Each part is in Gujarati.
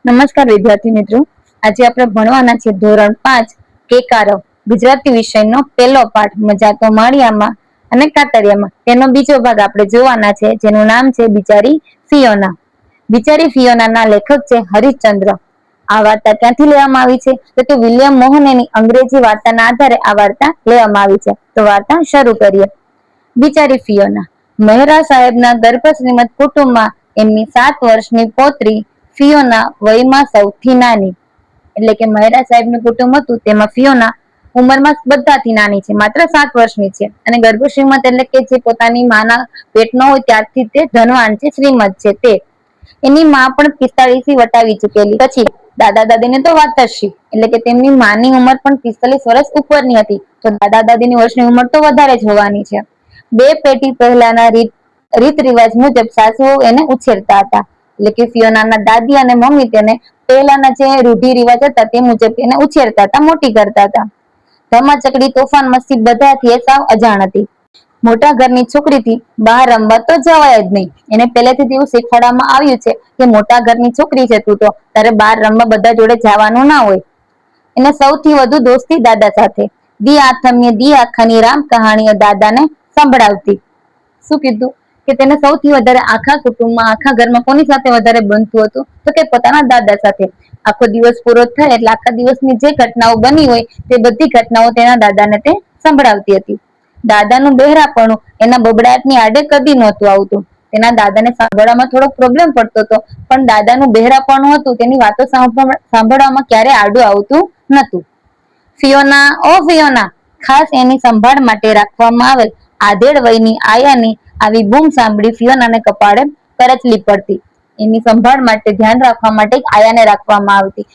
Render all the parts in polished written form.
નમસ્કાર વિદ્યાર્થી મિત્રો, આજે આપણે ભણવાના છે ધોરણ 5 કેકારો ગુજરાતી વિષયનો પહેલો પાઠ મજા તો માળિયામાં અને કાતરિયામાં. તેનો બીજો ભાગ આપણે જોવાના છે, જેનું નામ છે બિચારી ફિયોના. બિચારી ફિયોનાના લેખક છે હરિશ્ચંદ્ર. આ વાર્તા ક્યાંથી લેવામાં આવી છે તો કે વિલિયમ મોહનેની અંગ્રેજી વાર્તાના આધારે આ વાર્તા લેવામાં આવી છે. તો વાર્તા શરૂ કરીએ. બિચારી ફિયોના. મહેરા સાહેબના ગર્ભશ્રીમંત કુટુંબમાં એમની 7 વર્ષની પૌત્રી ફિયોના વયમાં સૌથી નાની. એટલે કે મહેરા સાહેબનું કુટુંબ હતું તેમાં ફિયોના ઉંમરમાં બધાથી નાની છે, માત્ર 7 વર્ષની છે. અને ગર્ભશ્રીમંત એટલે કે જે પોતાની માના પેટનો હોય ત્યારથી તે ધનવાન છે, શ્રીમંત છે. તે એની માં પણ 45 વટાવી ચૂકેલી. પછી દાદા દાદીને તો વાત જ શી, એટલે કે તેમની માની ઉંમર પણ 45 વર્ષ ઉપરની હતી, તો દાદા દાદીની વર્ષની ઉંમર તો વધારે જ હોવાની છે. 2 પેઢી પહેલાના રીત રિવાજ મુજબ સાસુઓ એને ઉછેરતા હતા. એટલે કે ફિયોનાના દાદી અને મમ્મી તેને પહેલાના જે રૂઢિ રિવાજ હતા તે મુજબ એને ઉછેરતા હતા, મોટી કરતા હતા. ધમાચકડી, તોફાન, મસ્તી બધાથી સાવ અજાણ હતી. મોટા ઘરની છોકરીથી બહાર રમવા તો જવાય જ નહીં. એને પહેલેથી એવું શીખવાડવામાં આવ્યું છે કે મોટા ઘરની છોકરી છે તું, તો તારે બહાર રમવા બધા જોડે જવાનું ના હોય. એને સૌથી વધુ દોસ્તી દાદા સાથે. દી આથમીએ દી આખાની રામ કહાણીઓ દાદાને સંભળાવતી. શું કીધું કે તેને સૌથી વધારે આખા કુટુંબમાં, આખા ઘરમાં કોની સાથે વધારે બનતું હતું તો કે પોતાના દાદા સાથે. આખો દિવસ પૂરો થાય એટલે આખા દિવસની જે ઘટનાઓ બની હોય તે બધી ઘટનાઓ તેના દાદાને તે સંભળાવતી હતી. દાદાનું બહેરાપણું એના બબડાટની આડે કદી નહોતું આવતું. તેના દાદાને સાંભળવામાં થોડો પ્રોબ્લેમ પડતો હતો, પણ દાદાનું બહેરાપણું હતું તેની વાતો સાંભળવામાં ક્યારે આડું આવતું નતું. ફિયોના, ઓ ફિયોના, ખાસ એની સંભાળ માટે રાખવામાં આવેલ આધેડ વયની આયાની આવી બૂમ સાંભળી ફિયોનાને કપાળે કરચલી પડતી. એની સંભાળ માટે, ધ્યાન રાખવા માટે આયાને રાખવામાં આવતી.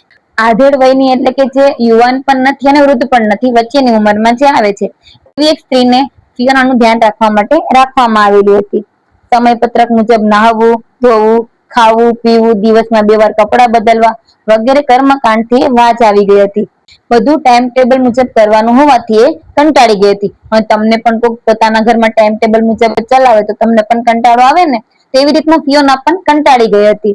આધેડ વયની એટલે કે જે યુવાન પણ નથી અને વૃદ્ધ પણ નથી, વચ્ચેની ઉંમરમાં જે આવે છે, એવી એક સ્ત્રીને ફિયોનાનું ધ્યાન રાખવા માટે રાખવામાં આવેલી હતી. સમયપત્રક મુજબ નહાવું, ધોવું, ખાવું, પીવું, દિવસમાં 2 વાર કપડાં બદલવા વગેરે કર્મકાંડથી વાજ આવી ગઈ હતી. બધું ટાઈમ ટેબલ મુજબ કરવાનું હોવાથી એ કંટાળી ગઈ હતી. અને તમને પણ કોઈ પોતાના ઘરમાં ટાઈમ ટેબલ મુજબ ચલાવે તો તમને પણ કંટાળો આવે ને, તેવી રીતના ફિયોના પણ કંટાળી ગઈ હતી.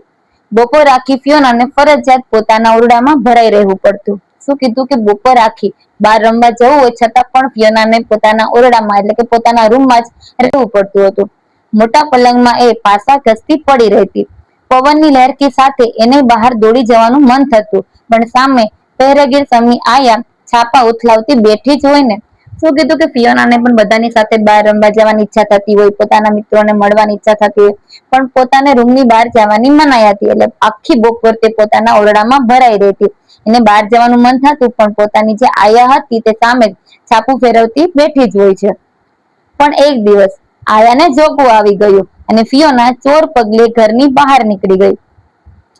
બપોર આખી ફિયોનાને ફરજિયાત પોતાના ઓરડામાં ભરાઈ રહેવું પડતું. શું કીધું કે બપોર આખી બહાર રમવા જવું હોય છતાં પણ ફિયોનાને પોતાના ઓરડામાં એટલે કે પોતાના રૂમમાં જ રહેવું પડતું હતું. મોટા પલંગમાં એ પાસા ઘસતી પડી રહેતી. પવનની લહેરકી સાથે એને બહાર દોડી જવાનું મન થતું, પણ સામે પહેરેગીર સમી આયા છાપા ઉથલાવતી બેઠી જ હોય ને. શું કીધું કે ફિયોનાને પણ બધાની સાથે બહાર રમવા જવાની ઈચ્છા થતી હોય, પોતાના મિત્રોને મળવાની ઈચ્છા થતી હોય, પણ પોતાને રૂમની બહાર જવાની મનાઈ હતી. એટલે આખી બપોર તે પોતાના ઓરડામાં ભરાઈ રહેતી. એને બહાર જવાનું મન થતું, પણ પોતાની જે આયા હતી તે સામે છાપું ફેરવતી બેઠી જ હોય છે. પણ એક દિવસ આયાને જોગવું આવી ગયું અને ફિયોના ચોર પગલે ઘરની બહાર નીકળી ગઈ.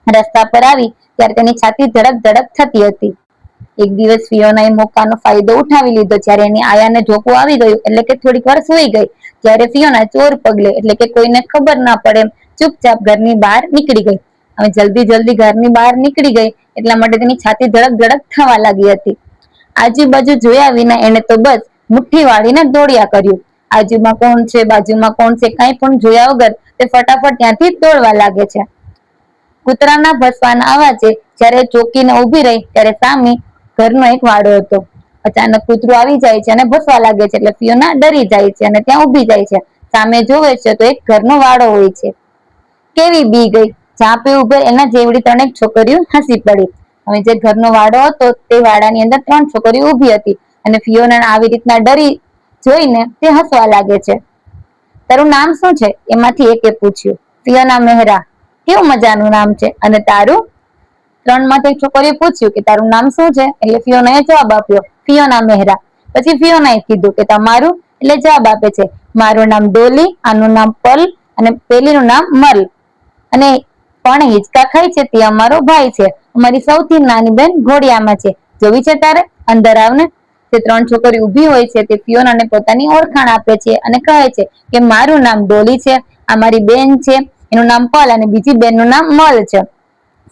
રસ્તા પર આવી ત્યારે તેની છાતી ધડક ધડક થતી હતી. એક દિવસ ફિયોનાએ મોકાનો ફાયદો ઉઠાવી લીધો. જ્યારે એની આયાને જોગવું આવી ગયું એટલે કે થોડીક વાર સૂઈ ગઈ, ત્યારે ફિયોના ચોર પગલે એટલે કે કોઈને ખબર ના પડે એમ ચૂપચાપ ઘરની બહાર નીકળી ગઈ. હવે જલ્દી ઘરની બહાર નીકળી ગઈ એટલા માટે તેની છાતી ધડક ધડક થવા લાગી હતી. આજુબાજુ જોયા વિના એને તો બસ મુઠ્ઠી વાળીને દોડ્યા કર્યું. આજુમાં કોણ છે, બાજુમાં કોણ છે, કાંઈ પણ જોયા વગર તે ફટાફટ ત્યાંથી દોડવા લાગે છે. કૂતરાના ભસવાના અવાજે જ્યારે ચોકીને ઊભી રહી ત્યારે સામે ઘરનો એક વાડો હતો. અચાનક કૂતરું આવી જાય છે અને ભસવા લાગે છે, એટલે ફિયોના ડરી જાય છે અને ત્યાં ઊભી જાય છે. સામે જોવે છે તો એક ઘરનો વાડો હોય છે. કેવી બી ગઈ, જ્યાં પે ઉભે એના જેવડી 3 છોકરીઓ હસી પડી. હવે જે ઘરનો વાડો હતો તે વાડાની અંદર 3 છોકરીઓ ઊભી હતી અને ફિયોના આવી રીતના ડરી જોઈને તે હસવા લાગે છે. તારું નામ શું છે? એમાંથી એકે પૂછ્યું. ફિયોના મહેરા. કેવું મજાનું નામ છે. અને તારું? 3 માંથી છોકરીએ પૂછ્યું કે તારું નામ શું છે? એટલે ફિયોનાએ જવાબ આપ્યો, ફિયોના મહેરા. પછી ફિયોનાએ કીધું કે તમારું? એટલે જવાબ આપે છે, મારું નામ ડોલી, આનું નામ પલ અને પેલીનું નામ મલ. અને પણ હિંચકા ખાય છે તે અમારો ભાઈ છે. અમારી સૌથી નાની બેન ઘોડિયામાં છે. જોવી છે તારે? અંદર આવને. તે 3 છોકરી ઊભી હોય છે તે ફિયોનાને પોતાની ઓળખાણ આપે છે અને કહે છે કે મારું નામ ડોલી છે, આ મારી બેન છે, એનું નામ પલ અને બીજી બેનનું નામ મલ છે.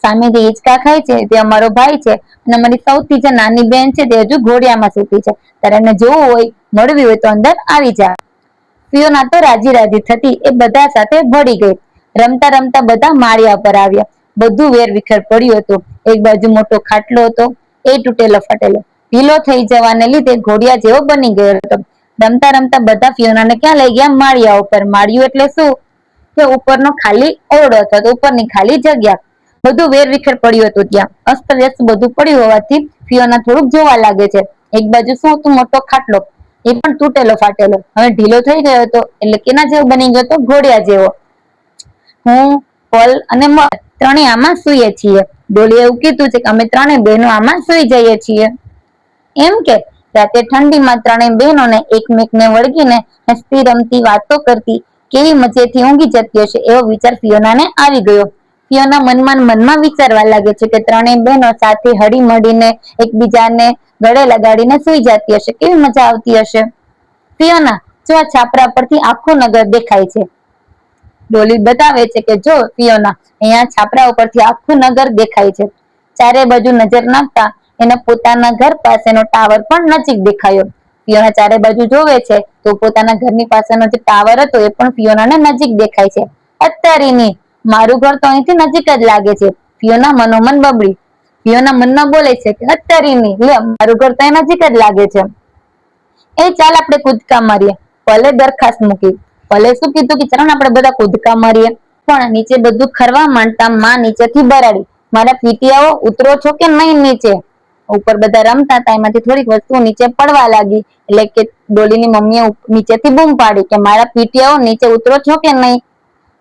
સામે જે હિંચકા ખાય છે તે અમારો ભાઈ છે અને અમારી સૌથી જે નાની બેન છે તે હજુ ઘોડિયામાં સૂતી છે. તારે એને જોવું હોય, મળવી હોય તો અંદર આવી જા. ફિયોના તો રાજી રાજી થતી એ બધા સાથે ભળી ગઈ. રમતા રમતા બધા માળિયા પર આવ્યા. બધું વેર વિખેર પડ્યું હતું. એક બાજુ મોટો ખાટલો હતો, એ તૂટેલો ફાટેલો, ઢીલો થઈ જવાને લીધે ઘોડિયા જેવો બની ગયો હતો. રમતા રમતા બધા ફિયોનાને ક્યાં લઈ ગયા? માળિયા ઉપર. માળિયું એટલે શું? કે ઉપરનો ખાલી ઓરડો હતો, તો ઉપરની ખાલી જગ્યા. બધું વેર વિખેર પડ્યું હતું ત્યાં. અસ્તવ્યસ્ત બધું પડ્યું હોવાથી ફિયોના થોડુંક જોવા લાગે છે. એક બાજુ શું હતું? મોટો ખાટલો, એ પણ તૂટેલો ફાટેલો, હવે ઢીલો થઈ ગયો હતો, એટલે કેના જેવો બની ગયો હતો? ઘોડિયા જેવો. હું, પલ અને મલ ત્રણેય આમાં સૂઈએ છીએ. ડોલીએ એવું કીધું છે કે અમે ત્રણેય બહેનો આમાં સૂઈ જઈએ છીએ. એમ કે રાતે ઠંડીમાં ત્રણેય બહેનોને એકમેકને વળગીને હસતી રમતી વાતો કરતી કેવી મજેથી ઊંઘી જતી હશે, એવો વિચાર ફિયોનાને આવી ગયો. ફિયોના મનમાં વિચારવા લાગે છે કે ત્રણેય બહેનો સાથે હળી મળીને એકબીજાને ગળે લગાડીને સૂઈ જતી હશે, કેવી મજા આવતી હશે. ફિયોના, જો આ છાપરા પરથી આખું નગર દેખાય છે. ડોલી બતાવે છે કે જો ફિયોના, અહીંયા છાપરા ઉપરથી આખું નગર દેખાય છે. ચારે બાજુ નજર નાખતા એને પોતાના ઘર પાસેનો ટાવર પણ નજીક દેખાયો. ફિયોના ચારે બાજુ જોવે છે તો પોતાના ઘરની પાસેનો જે ટાવર હતો એ પણ ફિયોનાને નજીક દેખાય છે. અત્યારેની, મારું ઘર તો અહીંથી નજીક જ લાગે છે. ફિયોના મનોમન બબડી. ફિયોના મનમાં બોલે છે કે અત્યારેની, લે મારું ઘર તો અહીં નજીક જ લાગે છે. ચાલ આપણે કૂદકા મારીએ. પલે દરખાસ્ત મૂકી. પલે શું કીધું કે ચાલો આપણે બધા કૂદકા મારીએ. પણ નીચે બધું ખરવા માંડતા માં નીચેથી બરાડી, મારા પીટીઆઓ ઉતરો છો કે નહીં નીચે? ઉપર બધા રમતા હતા, એમાંથી થોડીક વસ્તુ નીચે પડવા લાગી, એટલે કે ડોલીની મમ્મીએ નીચેથી બૂમ પાડી કે મારા પીટીઆઓ નીચે ઉતરો છો કે નહીં?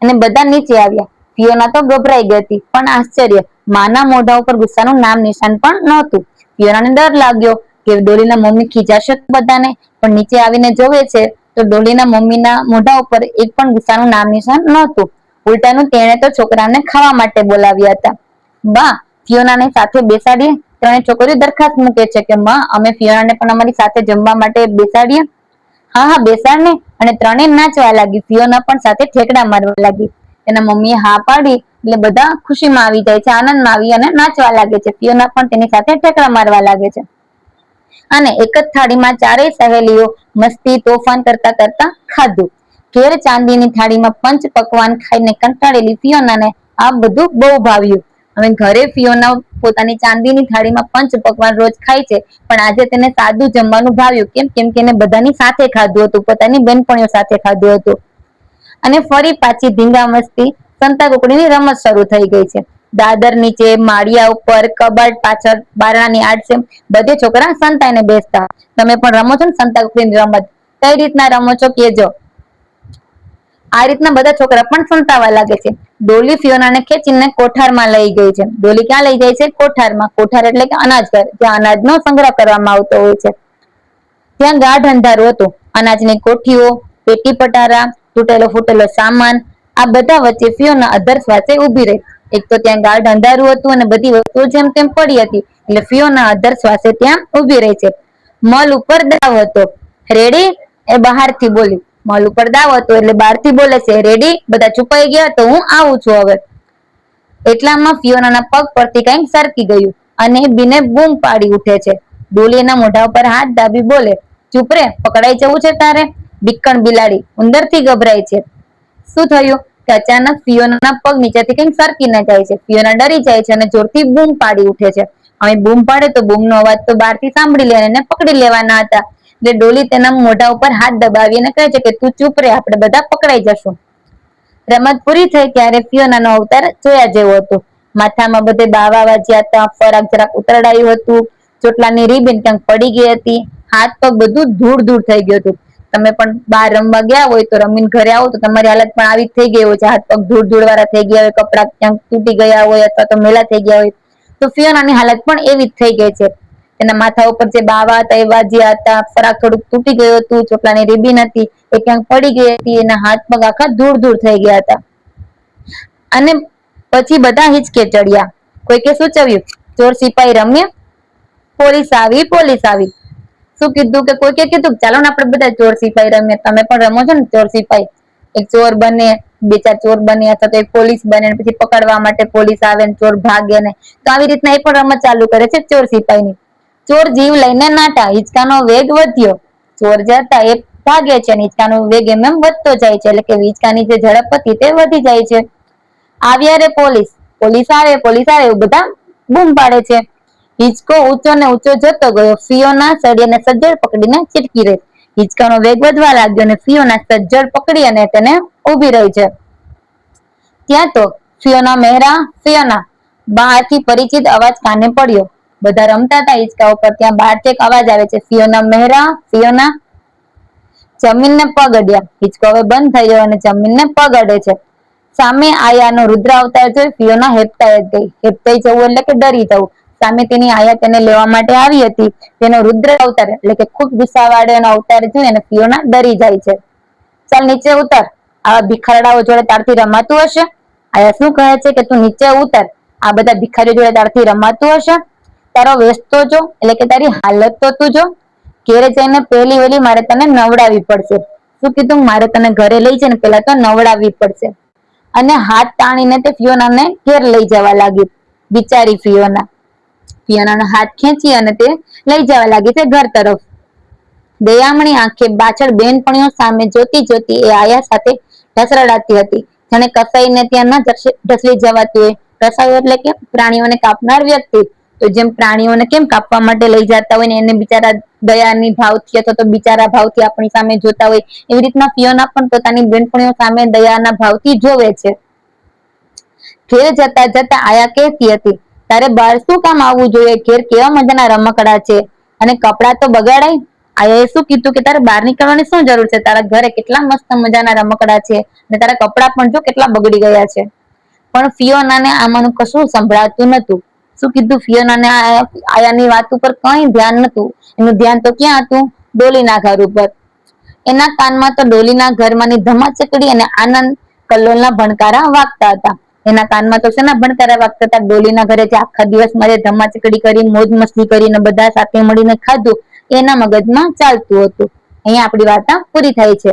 અને બધા નીચે આવ્યા. ફિયોના તો ગભરાઈ ગઈ હતી, પણ આશ્ચર્ય, માના મોઢા ઉપર ગુસ્સાનું નામ નિશાન પણ નહોતું. ફિયોનાને ડર લાગ્યો કે ડોલીના મમ્મી ખીજાશે બધાને, પણ નીચે આવીને જોવે છે તો ડોલીના મમ્મીના મોઢા ઉપર એક પણ ગુસ્સાનું નામ નિશાન નહોતું. ઉલટાનું તેણે તો છોકરાને ખાવા માટે બોલાવ્યા હતા. બા, ફિયોનાને સાથે બેસાડીએ. ત્રણે છોકરીઓ દરખાસ્ત મૂકે છે કે માં, અમે ફિયોનાને પણ અમારી સાથે જમવા માટે બેસાડીએ. હા હા, બેસાડ ને. અને ત્રણેય નાચવા લાગી. ફિયોના પણ સાથે ઠેકડા મારવા લાગી. એના મમ્મીએ હા પાડી એટલે બધા ખુશીમાં આવી જાય છે, આનંદમાં આવી અને નાચવા લાગે છે. ફિયોના પણ તેની સાથે ઠેકડા મારવા લાગે છે. અને એક જ થાળીમાં ચારેય સહેલીઓ મસ્તી તોફાન કરતા કરતા ખાધું. ઘેર ચાંદીની થાળીમાં પંચ પકવાન ખાઈને કંટાળેલી ફિયોનાને આ બધું બહુ ભાવ્યું. હવે ઘરે ફિયોના પોતાની ચાંદીની થાળીમાં પંચ પકવાન રોજ ખાય છે, પણ આજે તેને સાદું જમવાનું ભાવ્યું. કેમ કે એને બધાની સાથે ખાધું હતું, પોતાની બેનપણીઓ સાથે ખાધું હતું. અને ફરી પાછી ધીંગા મસ્તી સંતા કુકડીની રમત શરૂ થઈ ગઈ છે. દાદર નીચે, માળિયા ઉપર, કબાટ પાછળ, બારણાની આડશે બધે છોકરા સંતાઈને બેસતા. તમે પણ રમો છો ને સંતા કુકડીની રમત? કઈ રીતના રમો છો કહેજો. આ રીતના બધા છોકરા પણ સંતાવા લાગે છે. ડોલી ફિયોનાને ખેંચીને કોઠારમાં લઈ ગઈ છે. ડોલી ક્યાં લઈ જાય છે? કોઠારમાં. કોઠાર એટલે કે અનાજ ઘર, જ્યાં અનાજનો સંગ્રહ કરવામાં આવતો હોય છે. ત્યાં ગાઢ અંધારું હતું. અનાજની કોઠીઓ, પેટી પટારા, તૂટેલો ફૂટેલો સામાન, આ બધા વચ્ચે ફિયોના અધર શ્વાસે ઊભી રહી. એક તો ત્યાં ગાઢ અંધારું હતું અને બધી વસ્તુઓ જેમ તેમ પડી હતી, એટલે ફિયોના અધર શ્વાસે ત્યાં ઊભી રહી છે. મલ ઉપર દાવ હતો. રેડી? એ બહારથી બોલી. મલ ઉપર દાવ હતો એટલે બહારથી બોલે છે, રેડી? બધા છુપાઈ ગયા તો હું આવું છું હવે. એટલામાં ફિયોનાના પગ પરથી કંઈક સરકી ગયું અને બીને બૂમ પાડી ઉઠે છે. ડોલી એના મોઢા ઉપર હાથ દાબી બોલે, ચૂપ રે, પકડાઈ જવું છે તારે? બીકણ બિલાડી ઉંદરથી ગભરાય છે. શું થયું કે અચાનક ફિયોનાના પગ નીચેથી કંઈક સરકીને જાય છે. ફિયોના ડરી જાય છે અને જોરથી બૂમ પાડી ઉઠે છે. હવે બૂમ પાડે તો બૂમનો અવાજ તો બહારથી સાંભળી લે, એને પકડી લેવાના હતા. એટલે ડોલી તેના મોઢા ઉપર હાથ દબાવીને કહે છે કે તું ચૂપ રે, આપણે બધા પકડાઈ જશું. રમત પૂરી થઈ ત્યારે ફિયોનાનો અવતાર જોયા જેવો હતો. માથામાં બધે બાવા વાગ્યા હતા, ફરાક જરાક ઉતરડાયું હતું, ચોટલાની રીબીન ક્યાંક પડી ગઈ હતી, હાથ પગ બધું ધૂળ ધૂળ થઈ ગયું હતું. તમે પણ બહાર રમવા ગયા હોય તો રમીને ઘરે આવો તો તમારી હાલત પણ આવી થઈ ગઈ હોય છે. હાથ પગ ધૂળ ધૂળ વાળા થઈ ગયા હોય, કપડા ક્યાંક તૂટી ગયા હોય અથવા તો મેલા થઈ ગયા હોય, તો ફિયોનાની હાલત પણ એવી જ થઈ ગઈ છે. એના માથા ઉપર જે બાવા હતા એ વાજ્યા હતા, ફરાક થોડુંક તૂટી ગયું હતું, ચોટલાની રીબીન હતી એ ક્યાંક પડી ગઈ હતી, એના હાથ પગ આખા ધૂળ ધૂળ થઈ ગયા હતા. અને પછી બધા હિંચકે ચડ્યા. કોઈકે સૂચવ્યું, ચોર સિપાઈ રમીએ? પોલીસ આવી, પોલીસ આવી. શું કીધું કે કોઈકે કીધું ચાલો ને આપણે બધા ચોર સિપાઈ રમીએ. તમે પણ રમો છો ને ચોર સિપાઈ? એક ચોર બને, બે ચાર ચોર બને, અથવા તો એક પોલીસ બને, પછી પકડવા માટે પોલીસ આવે ને ચોર ભાગે ને, તો આવી રીતના એ પણ રમત ચાલુ કરે છે ચોર સિપાઈની. ચોર જીવ લઈને નાઠા, હિંચકાનો વેગ વધ્યો. ચોર જતા એ ભાગે છે અને હિંચકાનો વેગ એમ વધતો જાય છે, એટલે કે હિંચકાની જે ઝડપ હતી તે વધી જાય છે. આવ્યા રે પોલીસ. પોલીસ આવે એવું બધા બૂમ પાડે છે. હિંચકો ઊંચો ને ઊંચો જતો ગયો. ફિયોના સળિયાને સજ્જડ પકડીને ચીટકી રહી. હિંચકાનો વેગ વધવા લાગ્યો અને ફિયોના સજ્જડ પકડી અને તેને ઊભી રહી છે. ત્યાં તો ફિયોના બહારથી પરિચિત અવાજ કાને પડ્યો. બધા રમતા હતા હિંચકા ઉપર, ત્યાં બહારથી એક અવાજ આવે છે, ફિયોના. જમીનને પગ અડ્યા. હિંચકો હવે બંધ થઈ ગયો અને જમીનને પગ અડે છે. સામે આયાનો રુદ્ર અવતાર જોઈ ફિયોના હેબતાઈ ગઈ. હેબતાઈ જવું એટલે કે ડરી જવું. સામે તેની આયા તેને લેવા માટે આવી હતી. તેનો રુદ્ર અવતાર એટલે કે ખૂબ ગુસ્સાવાળો એનો અવતાર જોઈ અને ફિયોના ડરી જાય છે. ચાલ નીચે ઉતર, આવા ભિખારડાઓ જોડે તારથી રમાતું હશે? આયા શું કહે છે કે તું નીચે ઉતર, આ બધા ભિખારીઓ જોડે તારથી રમાતું હશે? તારો વેશ તો જો, એટલે કે તારી હાલત તો તું જો. ઘેરે જઈને પહેલી વહેલી મારે તને નવડાવવી પડશે. શું કીધું? મારે તને ઘરે લઈ જઈને પેલા તો નવડાવવી પડશે. અને હાથ તાણીને તે ફિયોનાને ઘેર લઈ જવા લાગી. બિચારી ફિયોનાનો હાથ ખેંચી અને તે લઈ જવા લાગી છે ઘર તરફ. દયામણી આંખે પાછળ બેનપણીઓ સામે જોતી જોતી એ આયા સાથે ઢસરડાતી હતી. જાણે કસાઈને ત્યાં ન ઢસલી જવાતી હોય. કસાઈ એટલે કે પ્રાણીઓને કાપનાર વ્યક્તિ. તો જેમ પ્રાણીઓને કેમ કાપવા માટે લઈ જતા હોય ને એને બિચારા દયાની ભાવથી અથવા તો બિચારા ભાવથી આપણી સામે જોતા હોય, એવી રીતના ફિયોના પણ પોતાની બેનપણીઓ સામે દયાના ભાવથી જોવે છે. ઘેર જતા જતા આયા કહેતી હતી, તારે બહાર શું કામ આવવું જોઈએ? ઘેર કેવા મજાના રમકડા છે અને કપડાં તો બગાડાય. આયાએ શું કીધું કે તારે બહાર નીકળવાની શું જરૂર છે? તારા ઘરે કેટલા મસ્ત મજાના રમકડા છે અને તારા કપડાં પણ જો કેટલા બગડી ગયા છે. પણ ફિયોનાને આમાંનું કશું સંભળાતું નતું. શું કીધું? ફિયોનાને આયાની વાત ઉપર કઈ ધ્યાન નતું. એનું ધ્યાન તો ક્યાં હતું? ડોલીના ઘર ઉપર. એના કાનમાં તો ડોલીના ઘરમાંની ધમાચકડી અને આનંદ કલ્લોલના ભણકારા વાગતા હતા. એના કાનમાં તો શેના ભણકારા વાગતા હતા? ડોલીના ઘરે જે આખા દિવસ મારે ધમાચકડી કરી, મોજ મસ્તી કરીને બધા સાથે મળીને ખાધું, એના મગજમાં ચાલતું હતું. અહીંયા આપણી વાર્તા પૂરી થાય છે.